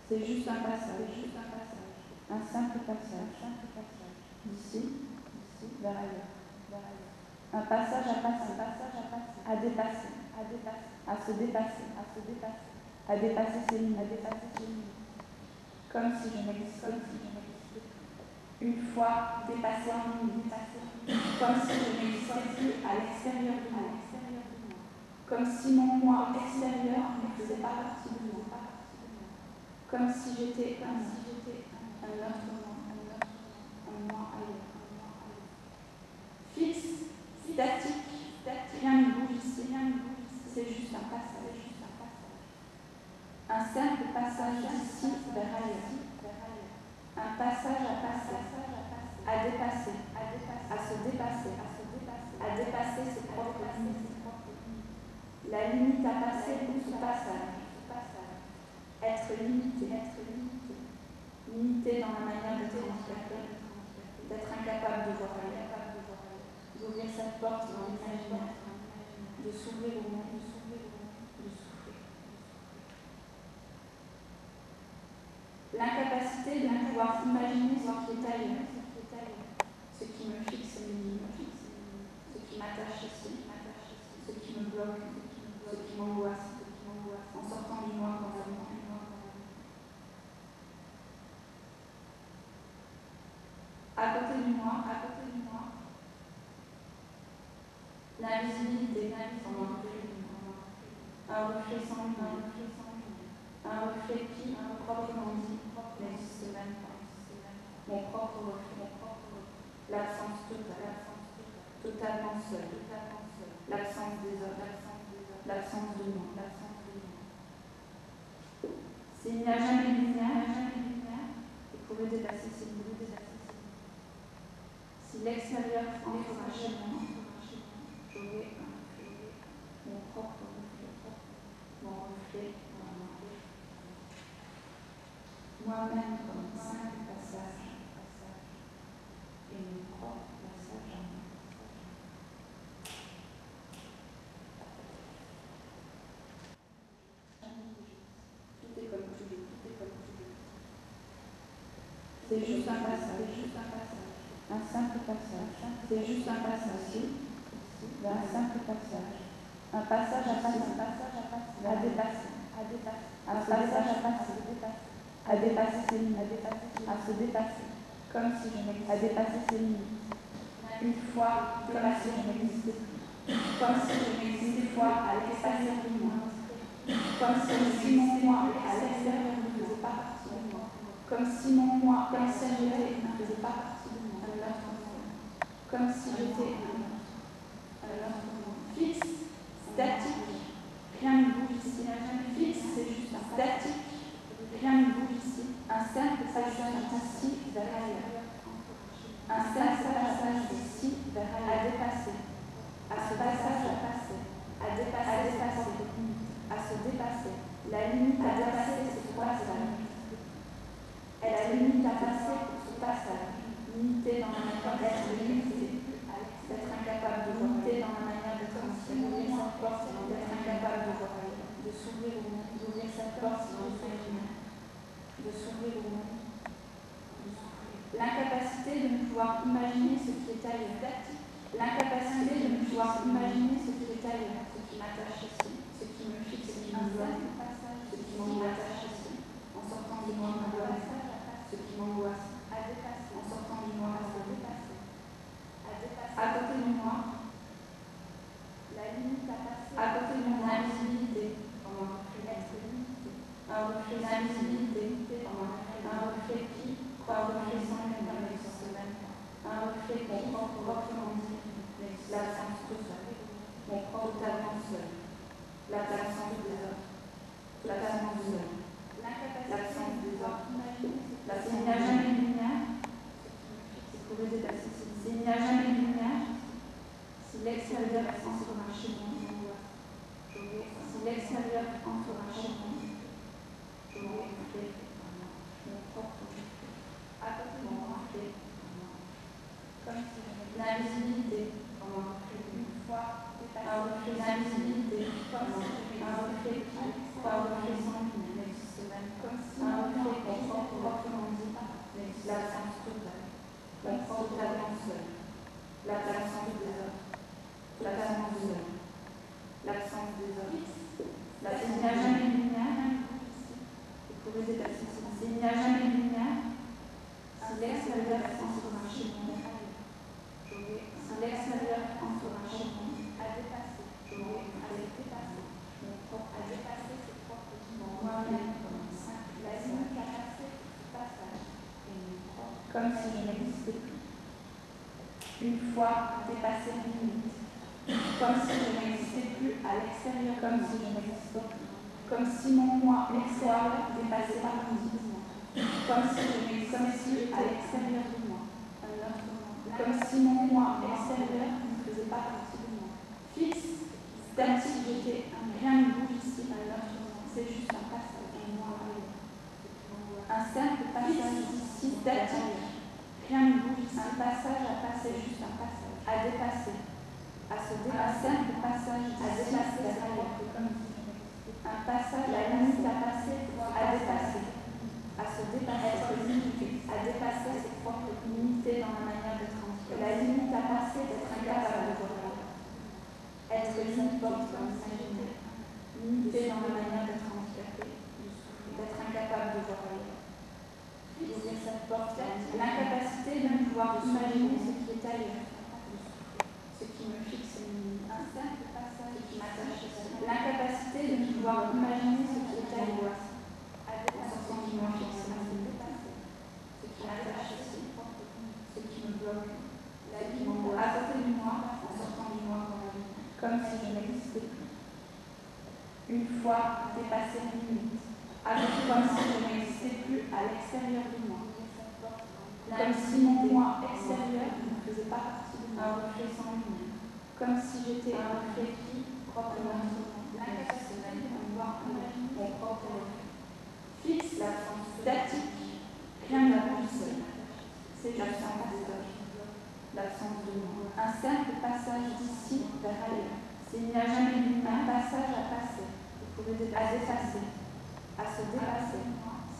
C'est juste un passage, un simple passage, d'ici vers ailleurs. Un passage à passer, à dépasser, à se dépasser, à dépasser ses limites, comme si je n'existais plus. Une fois dépassé en limite, comme si je n'existais plus à l'extérieur de moi, comme si mon moi extérieur ne faisait pas partie de moi, comme si j'étais un autre moi, un moi ailleurs. Fixe, statique, rien ne bouge ici, c'est juste un passage. Un simple passage d'ici vers ailleurs. Un passage à passer, à dépasser, à se dépasser, à dépasser ses propres limites. La limite à passer pour ce passage. Être limité, limité dans la manière d'être handicapé, d'être incapable de voir ailleurs, d'ouvrir cette porte dans l'imaginaire, de s'ouvrir au monde, de souffrir. L'incapacité de pouvoir imaginer ce qui est ailleurs, ce qui me fixe mes limites, ce qui m'attache ici, ce qui me bloque, ce qui m'angoisse, en sortant du noir dans la nuit. À côté du noir, l'invisibilité, un reflet sans lumière, un reflet qui, proprement dit, n'existe même pas. Mon propre reflet, l'absence totale, totalement seul, l'absence des autres, l'absence de moi. S'il n'y a jamais de lumière, il pourrait dépasser ces limites. Si l'extérieur entrera chez moi, j'aurai mon propre reflet, mon reflet dans moi-même comme un simple passage, et mon propre passage à moi. Tout est comme toujours. C'est juste un passage, un simple passage. C'est juste un passage, un simple passage. Un passage à passer, à dépasser, un passage à passer, à dépasser ses limites, à se dépasser, comme si je n'existais, à dépasser ses limites. Une fois, comme si je n'existais plus, comme si je n'existais pas à l'extérieur de moi, comme si mon moi à l'extérieur ne faisait pas partie de moi, comme si mon moi extérieur ne faisait pas partie de moi, un autre moi, comme si j'étais un autre moi, fixe, statique, rien ne bouge ici, fixe, c'est juste un statique, rien ne bouge ici, un simple passage d'ici vers ailleurs, un simple passage d'ici vers ailleurs, à dépasser, à ce passage à passer, à dépasser, à se dépasser, la limite à dépasser c'est ce passage, et la limite à passer pour ce passage, limité dans la manière d'être limité, d'être incapable de limiter dans la manière d'être d'ouvrir cette porte, d'être incapable de voir, de s'ouvrir au monde, d'ouvrir cette porte dans l'imaginaire, de s'ouvrir au monde, de souffrir. L'incapacité de ne pouvoir imaginer ce qui est ailleurs, l'incapacité de ne pouvoir imaginer ce qui est ailleurs, ce qui m'attache ici, ce qui me fixe, ce qui me bloque, ce qui m'attache ici, en sortant du noir dans la ce qui m'angoisse, en sortant du noir dans la à côté du noir, la limite à passer, à côté de mon invisibilité, comme un reflet d'invisibilité, un reflet qui, un reflet sans lumière n'existe même pas, un reflet qui, proprement dit, l'absence totale, mon propre totalement seul, l'absence des autres, totalement seul, l'absence des autres, s'il n'y a jamais de lumière, c'est pour les dépasser. S'il n'y a jamais de lumière, si l'extérieur entrera chez moi, si l'extérieur entrera chez moi, j'aurai fait mon propre reflet, à côté de mon reflet, comme si l'invisibilité, comme un reflet une fois, un reflet d'invisibilité, comme un reflet qui, un reflet sans lumière, n'existe même, comme si un reflet l'absence des autres, l'absence des hommes, l'absence des hommes. Il n'y a jamais de lumière, s'il n'y a jamais de lumière, si l'extérieur entrera chez moi, si l'extérieur entrera chez moi, à dépasser, à dépasser, à dépasser ses propres moi-même, la limite à passer ce passage, comme si je n'existais plus. Une fois dépassé limite, comme si je n'existais plus à l'extérieur, comme si je n'existais plus. Comme si mon moi extérieur dépassait par moi, comme si je m'existais à l'extérieur de moi, comme si mon moi extérieur ne faisait pas partie de moi. Fixe, statique, j'étais, rien ne bouge ici, c'est juste un passage, un simple passage ici, statique, rien ne bouge ici, un passage à passer, juste un passage, à dépasser, à se dépasser, un simple passage à dépasser, un passage, la limite à passer, à dépasser, à se dépasser, être limité, à dépasser ses propres limités dans la manière d'être handicapé. La limite à passer, d'être incapable de voir. Être limité, comme s'imaginer, limité dans la manière d'être handicapé, d'être incapable de voir. Ouvrir cette porte, l'incapacité de ne pouvoir imaginer ce qui est ailleurs, ce qui me fixe un simple passage qui m'attache. L'incapacité de ne pouvoir imaginer ce qui est ailleurs, en sortant du moi fixe, ce qui m'attache ici, ce qui me bloque, la vie à côté de moi, en sortant du moi comme si je n'existais plus. Une fois dépassé les limites, comme si je n'existais plus à l'extérieur de moi, comme si mon moi extérieur ne faisait pas partie de moi, un reflet sans lumière, comme si j'étais un reflet qui, proprement, l'incapacité de pouvoir imaginer mon propre reflet. Fixe, statique, rien ne bouge, c'est l'absence des autres, l'absence de moi. Un simple passage d'ici vers ailleurs. S'il n'y a jamais eu un passage à passer, à dépasser, à se dépasser,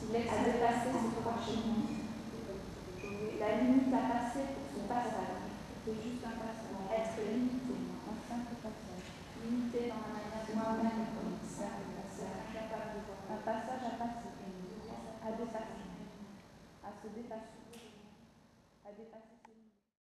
à dépasser ses propres limites. La limite à passer pour ce passage.